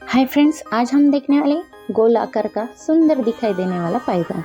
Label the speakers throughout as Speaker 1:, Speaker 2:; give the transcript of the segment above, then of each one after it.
Speaker 1: Hi friends, आज हम देखने वाले गोल आकार का सुंदर दिखाई देने वाला पायजामा।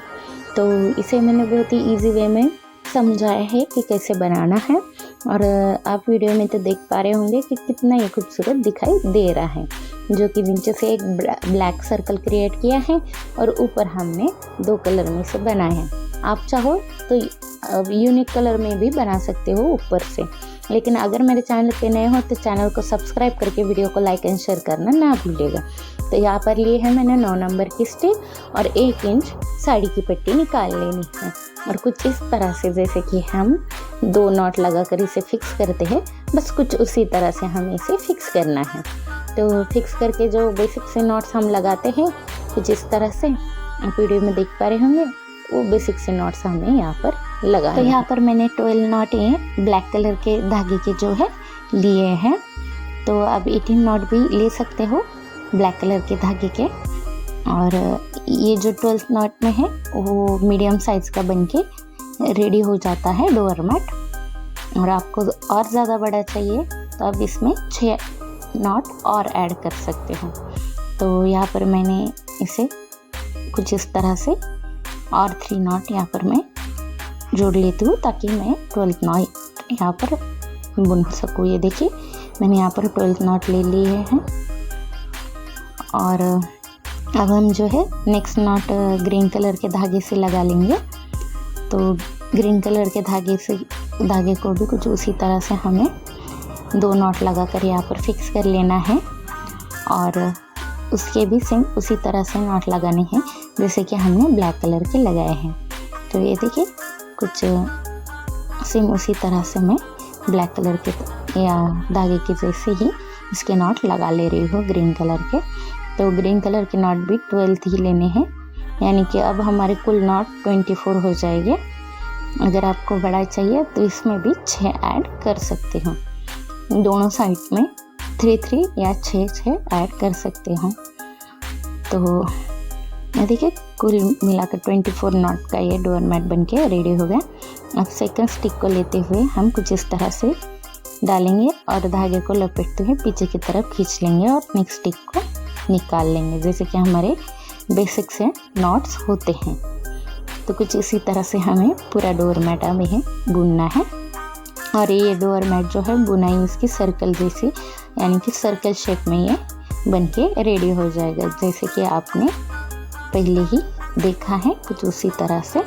Speaker 1: तो इसे मैंने बहुत ही इजी वे में समझाया है कि कैसे बनाना है। और आप वीडियो में तो देख पा रहे होंगे कि कितना ये खूबसूरत दिखाई दे रहा है, जो कि नीचे से एक ब्लैक सर्कल क्रिएट किया है और ऊपर हमने 2 कलर में से बनाए हैं। आप चाहो तो यूनिक कलर में भी बना सकते हो ऊपर से, लेकिन अगर मेरे चैनल पे नए हो तो चैनल को सब्सक्राइब करके वीडियो को लाइक एंड शेयर करना ना भूलिएगा। तो यहाँ पर लिए है मैंने 9 नंबर की स्टिक और 1 इंच साड़ी की पट्टी निकाल लेनी है। और कुछ इस तरह से, जैसे कि हम 2 नॉट लगाकर इसे फिक्स करते हैं, बस कुछ उसी तरह से हमें इसे फिक्स करना है। तो फिक्स करके जो बेसिक से नॉट्स हम लगाते हैं कुछ इस तरह से आप वीडियो में देख पा रहे होंगे, वो बेसिक से नॉट्स हमें यहाँ पर लगा। तो यहाँ पर मैंने 12 नॉट ब्लैक कलर के धागे के जो है लिए हैं। तो आप 18 नॉट भी ले सकते हो ब्लैक कलर के धागे के। और ये जो 12 नॉट में है वो मीडियम साइज का बनके रेडी हो जाता है डोर मैट। और आपको और ज़्यादा बड़ा चाहिए तो आप इसमें 6 नॉट और ऐड कर सकते हो। तो यहाँ पर मैंने इसे कुछ इस तरह से और 3 नॉट यहाँ पर मैं जोड़ लेती हूँ ताकि मैं 12 नॉट यहाँ पर बुन सकूँ। ये देखिए मैंने यहाँ पर 12 नॉट ले लिए हैं। और अब हम जो है नेक्स्ट नॉट ग्रीन कलर के धागे से लगा लेंगे। तो ग्रीन कलर के धागे को भी कुछ उसी तरह से हमें 2 नॉट लगाकर यहाँ पर फिक्स कर लेना है। और उसके भी सेम उसी तरह से नॉट लगाने हैं जैसे कि हमने ब्लैक कलर के लगाए हैं। तो ये देखिए कुछ सेम उसी तरह से मैं ब्लैक कलर के या धागे के जैसे ही इसके नॉट लगा ले रही हूँ ग्रीन कलर के। तो ग्रीन कलर के नॉट भी 12 ही लेने हैं, यानी कि अब हमारे कुल नॉट 24 हो जाएंगे। अगर आपको बड़ा चाहिए तो इसमें भी 6 ऐड कर सकते हो, दोनों साइड में 3 या 6 ऐड कर सकते हो। तो ये देखिए कुल मिलाकर 24 नॉट का ये डोर मैट बन के रेडी हो गया। अब सेकंड स्टिक को लेते हुए हम कुछ इस तरह से डालेंगे और धागे को लपेटते हुए पीछे की तरफ खींच लेंगे और नेक्स्ट स्टिक को निकाल लेंगे, जैसे कि हमारे बेसिक से नॉट्स होते हैं। तो कुछ इसी तरह से हमें पूरा डोर मैट अब है बुनना है। और ये डोर मैट जो है बुनाई इसकी सर्कल जैसी, यानी कि सर्कल शेप में ये बन के रेडी हो जाएगा, जैसे कि आपने पहले ही देखा है कुछ उसी तरह से।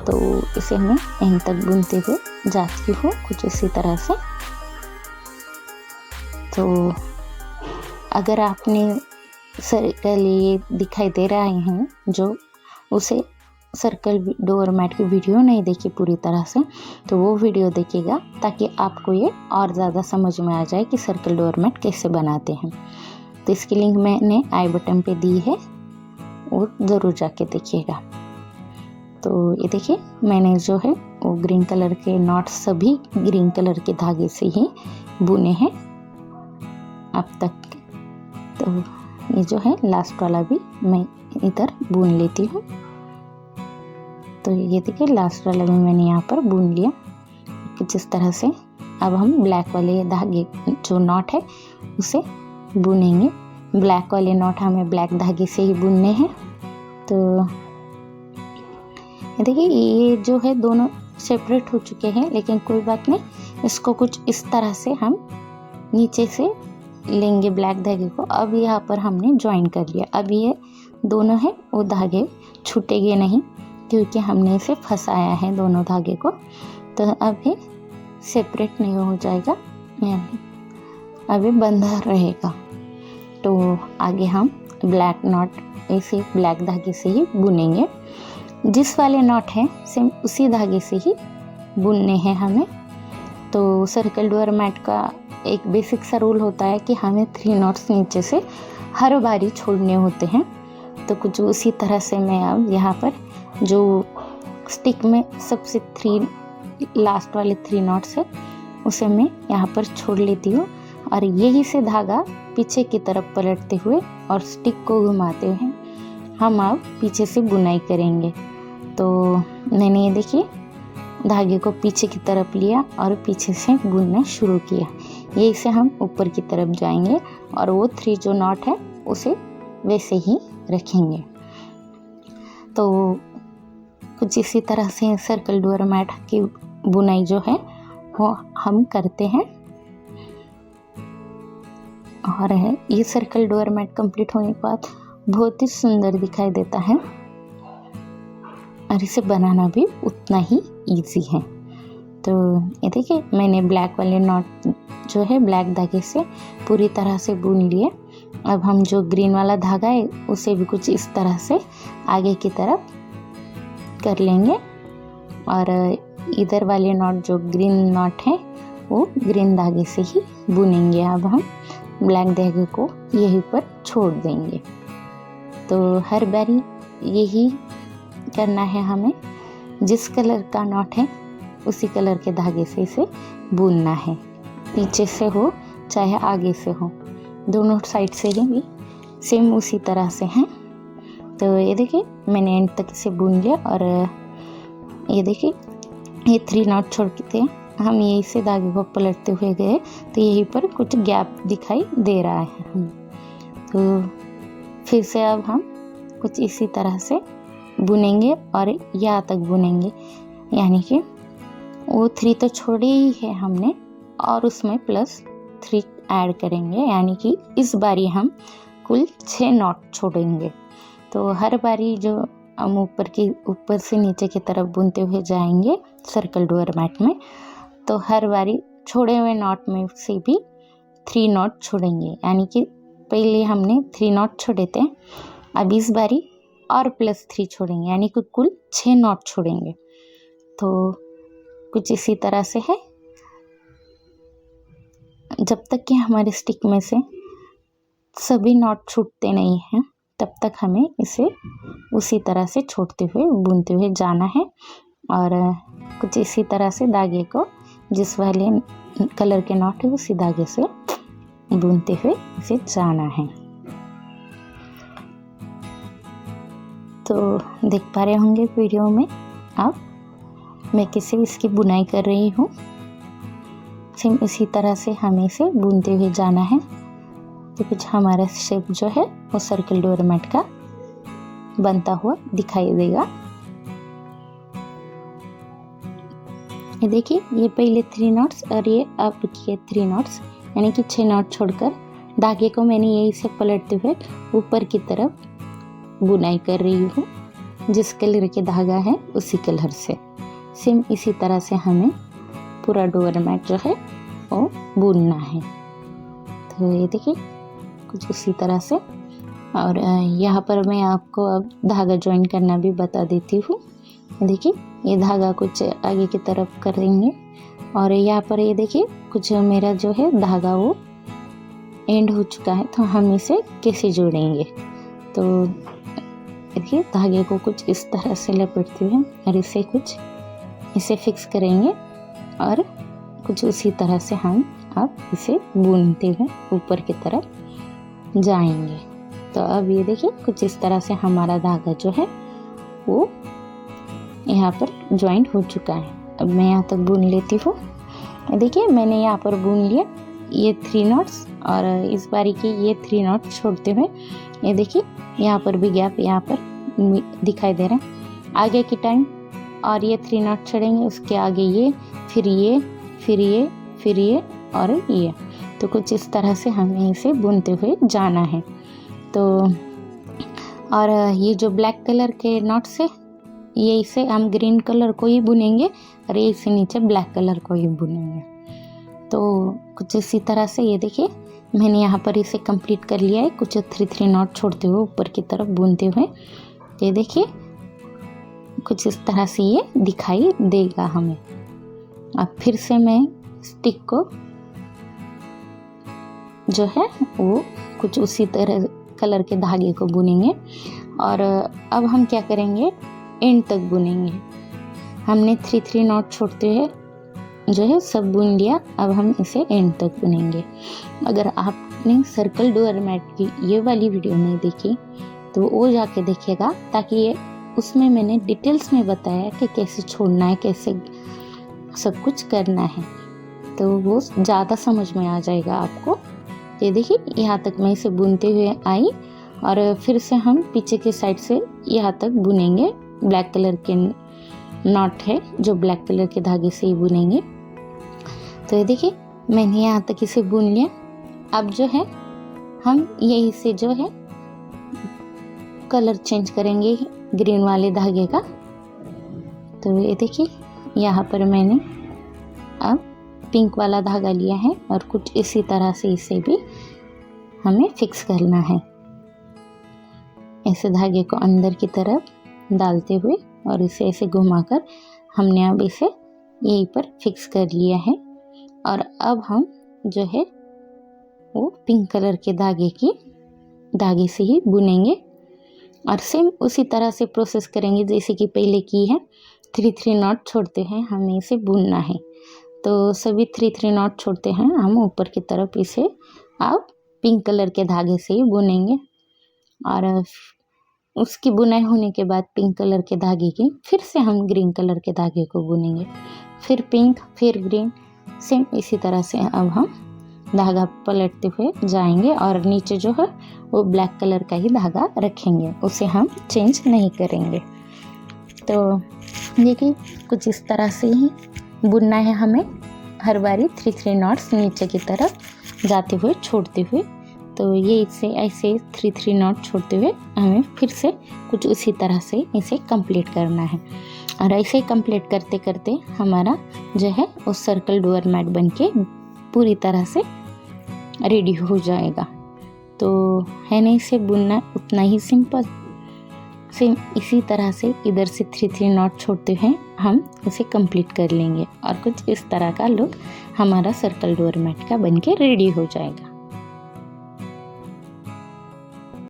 Speaker 1: तो इसे मैं एंड तक बुनते हुए जाती हूँ कुछ इसी तरह से। तो अगर आपने सर्कल ये दिखाई दे रहा है जो उसे सर्कल डोर मैट की वीडियो नहीं देखी पूरी तरह से, तो वो वीडियो देखिएगा ताकि आपको ये और ज़्यादा समझ में आ जाए कि सर्कल डोर मैट कैसे बनाते हैं। तो इसकी लिंक मैंने आई बटन पे दी है, वो ज़रूर जाके देखिएगा। तो ये देखिए मैंने जो है वो ग्रीन कलर के नॉट सभी ग्रीन कलर के धागे से ही बुने हैं अब तक। तो ये जो है लास्ट वाला भी मैं इधर बुन लेती हूँ। तो ये देखिए लास्ट वाला भी मैंने यहाँ पर बुन लिया कुछ इस तरह से। अब हम ब्लैक वाले धागे जो नॉट है उसे बुनेंगे। ब्लैक वाले नॉट हमें ब्लैक धागे से ही बुनने हैं। तो देखिए ये जो है दोनों सेपरेट हो चुके हैं, लेकिन कोई बात नहीं, इसको कुछ इस तरह से हम नीचे से लेंगे ब्लैक धागे को। अब यहाँ पर हमने ज्वाइन कर लिया। अब ये दोनों हैं वो धागे छूटेंगे नहीं क्योंकि हमने इसे फंसाया है दोनों धागे को। तो अब ये सेपरेट नहीं हो जाएगा, यानी अभी बंधा रहेगा। तो आगे हम ब्लैक नॉट ऐसे ब्लैक धागे से ही बुनेंगे। जिस वाले नॉट है सेम उसी धागे से ही बुनने हैं हमें। तो सर्कल डोर मैट का एक बेसिक सा रूल होता है कि हमें 3 नॉट्स नीचे से हर बारी छोड़ने होते हैं। तो कुछ उसी तरह से मैं अब यहाँ पर जो स्टिक में सबसे 3 लास्ट वाले 3 नॉट्स है उसे मैं यहाँ पर छोड़ लेती हूँ। और यही से धागा पीछे की तरफ पलटते हुए और स्टिक को घुमाते हुए हम अब पीछे से बुनाई करेंगे। तो मैंने ये देखिए धागे को पीछे की तरफ लिया और पीछे से बुनना शुरू किया। यही से हम ऊपर की तरफ जाएंगे और वो 3 जो नॉट है उसे वैसे ही रखेंगे। तो कुछ इसी तरह से सर्कल डोर मैट की बुनाई जो है वो हम करते हैं। और ये सर्कल डोर मैट कंप्लीट होने के बाद बहुत ही सुंदर दिखाई देता है और इसे बनाना भी उतना ही इजी है। तो ये देखिए मैंने ब्लैक वाले नॉट जो है ब्लैक धागे से पूरी तरह से बुन लिए। अब हम जो ग्रीन वाला धागा है उसे भी कुछ इस तरह से आगे की तरफ कर लेंगे और इधर वाले नॉट जो ग्रीन नॉट है वो ग्रीन धागे से ही बुनेंगे। अब हम ब्लैक धागे को यहीं पर छोड़ देंगे। तो हर बारी यही करना है हमें, जिस कलर का नॉट है उसी कलर के धागे से इसे बुनना है, पीछे से हो चाहे आगे से हो, दोनों साइड से भी सेम उसी तरह से हैं। तो ये देखिए मैंने एंड तक इसे बुन लिया और ये देखिए ये 3 नॉट छोड़ के थे हम यहीं से धागे को पलटते हुए गए तो यहीं पर कुछ गैप दिखाई दे रहा है। तो फिर से अब हम कुछ इसी तरह से बुनेंगे और यहाँ तक बुनेंगे, यानी कि वो 3 तो छोड़े ही है हमने और उसमें +3 ऐड करेंगे, यानी कि इस बारी हम कुल 6 नॉट छोड़ेंगे। तो हर बारी जो हम ऊपर से नीचे की तरफ बुनते हुए जाएंगे सर्कल डोर मैट में, तो हर बारी छोड़े हुए नॉट में से भी 3 नॉट छोड़ेंगे, यानी कि पहले हमने 3 नॉट छोड़े थे, अब इस बारी और +3 छोड़ेंगे, यानी कि कुल 6 नॉट छोड़ेंगे। तो कुछ इसी तरह से है, जब तक कि हमारे स्टिक में से सभी नॉट छूटते नहीं हैं तब तक हमें इसे उसी तरह से छोड़ते हुए बुनते हुए जाना है। और कुछ इसी तरह से धागे को जिस वाले कलर के नॉट है उसी धागे से बुनते हुए इसे जाना है। तो देख पा रहे होंगे वीडियो में आप मैं कैसे इसकी बुनाई कर रही हूँ। सेम इसी तरह से हमें इसे बुनते हुए जाना है। तो कुछ हमारा शेप जो है वो सर्कल डोर मैट का बनता हुआ दिखाई देगा। ये देखिए ये पहले 3 नॉट्स और ये अब किए 3 नॉट्स, यानी कि 6 नॉट छोड़कर धागे को मैंने यही से पलटते हुए ऊपर की तरफ बुनाई कर रही हूँ। जिस कलर के धागा है उसी कलर से सेम इसी तरह से हमें पूरा डोर मैट जो है वो बुनना है। तो ये देखिए कुछ उसी तरह से। और यहाँ पर मैं आपको अब धागा ज्वाइन करना भी बता देती हूँ। देखिए ये धागा कुछ आगे की तरफ करेंगे और यहाँ पर ये देखिए कुछ मेरा जो है धागा वो एंड हो चुका है, तो हम इसे कैसे जोड़ेंगे। तो देखिए धागे को कुछ इस तरह से लपेटते हुए और इसे फिक्स करेंगे और कुछ उसी तरह से हम अब इसे बुनते हुए ऊपर की तरफ जाएंगे। तो अब ये देखिए कुछ इस तरह से हमारा धागा जो है वो यहाँ पर ज्वाइंट हो चुका है। अब मैं यहाँ तक बुन लेती हूँ। देखिए मैंने यहाँ पर बुन लिया ये 3 नॉट्स और इस बारी के ये 3 नॉट छोड़ते हुए ये देखिए यहाँ पर भी गैप यहाँ पर दिखाई दे रहा है आगे की टाइम, और ये 3 नॉट छोड़ेंगे उसके आगे ये फिर ये फिर ये फिर ये और ये। तो कुछ इस तरह से हमें इसे बुनते हुए जाना है। तो और ये जो ब्लैक कलर के नॉट्स है ये इसे हम ग्रीन कलर को ही बुनेंगे और ये इसे नीचे ब्लैक कलर को ही बुनेंगे। तो कुछ इसी तरह से ये देखिए मैंने यहाँ पर इसे कंप्लीट कर लिया है, कुछ 3 नॉट छोड़ते हुए ऊपर की तरफ बुनते हुए। ये देखिए कुछ इस तरह से ये दिखाई देगा हमें। अब फिर से मैं स्टिक को जो है वो कुछ उसी तरह कलर के धागे को बुनेंगे और अब हम क्या करेंगे एंड तक बुनेंगे। हमने 3 नॉट छोड़ते हुए जो है सब बुन लिया, अब हम इसे एंड तक बुनेंगे। अगर आपने सर्कल डोर मैट की ये वाली वीडियो नहीं देखी तो वो जाके देखिएगा, ताकि ये उसमें मैंने डिटेल्स में बताया कि कैसे छोड़ना है, कैसे सब कुछ करना है, तो वो ज़्यादा समझ में आ जाएगा आपको। तो ये देखिए यहाँ तक मैं इसे बुनते हुए आई और फिर से हम पीछे के साइड से यहाँ तक बुनेंगे। ब्लैक कलर के नॉट है जो ब्लैक कलर के धागे से ही बुनेंगे। तो ये देखिए मैंने यहाँ तक इसे बुन लिया। अब जो है हम यही से जो है कलर चेंज करेंगे ग्रीन वाले धागे का। तो ये देखिए यहाँ पर मैंने अब पिंक वाला धागा लिया है और कुछ इसी तरह से इसे भी हमें फिक्स करना है। ऐसे धागे को अंदर की तरफ डालते हुए और इसे ऐसे घुमाकर हमने अब इसे यहीं पर फिक्स कर लिया है। और अब हम जो है वो पिंक कलर के धागे से ही बुनेंगे और सेम उसी तरह से प्रोसेस करेंगे जैसे कि पहले की है। 3-3 नॉट छोड़ते हैं, हमें इसे बुनना है। तो सभी 3-3 नॉट छोड़ते हैं हम ऊपर की तरफ इसे अब पिंक कलर के धागे से ही बुनेंगे। और उसकी बुनाई होने के बाद पिंक कलर के धागे की फिर से हम ग्रीन कलर के धागे को बुनेंगे, फिर पिंक फिर ग्रीन, सेम इसी तरह से अब हम धागा पलटते हुए जाएंगे और नीचे जो है वो ब्लैक कलर का ही धागा रखेंगे, उसे हम चेंज नहीं करेंगे। तो देखिए कुछ इस तरह से ही बुनना है हमें हर बारी 3-3 नॉट्स नीचे की तरफ जाते हुए छोड़ते हुए। तो ये इसे ऐसे 3-3 नॉट छोड़ते हुए हमें फिर से कुछ उसी तरह से इसे कंप्लीट करना है। और ऐसे कंप्लीट करते करते हमारा जो है वो सर्कल डोर मैट बन के पूरी तरह से रेडी हो जाएगा। तो है ना इसे बुनना उतना ही सिंपल। सेम इसी तरह से इधर से 3-3 नॉट छोड़ते हैं हम इसे कंप्लीट कर लेंगे और कुछ इस तरह का लुक हमारा सर्कल डोर मैट का बन के रेडी हो जाएगा।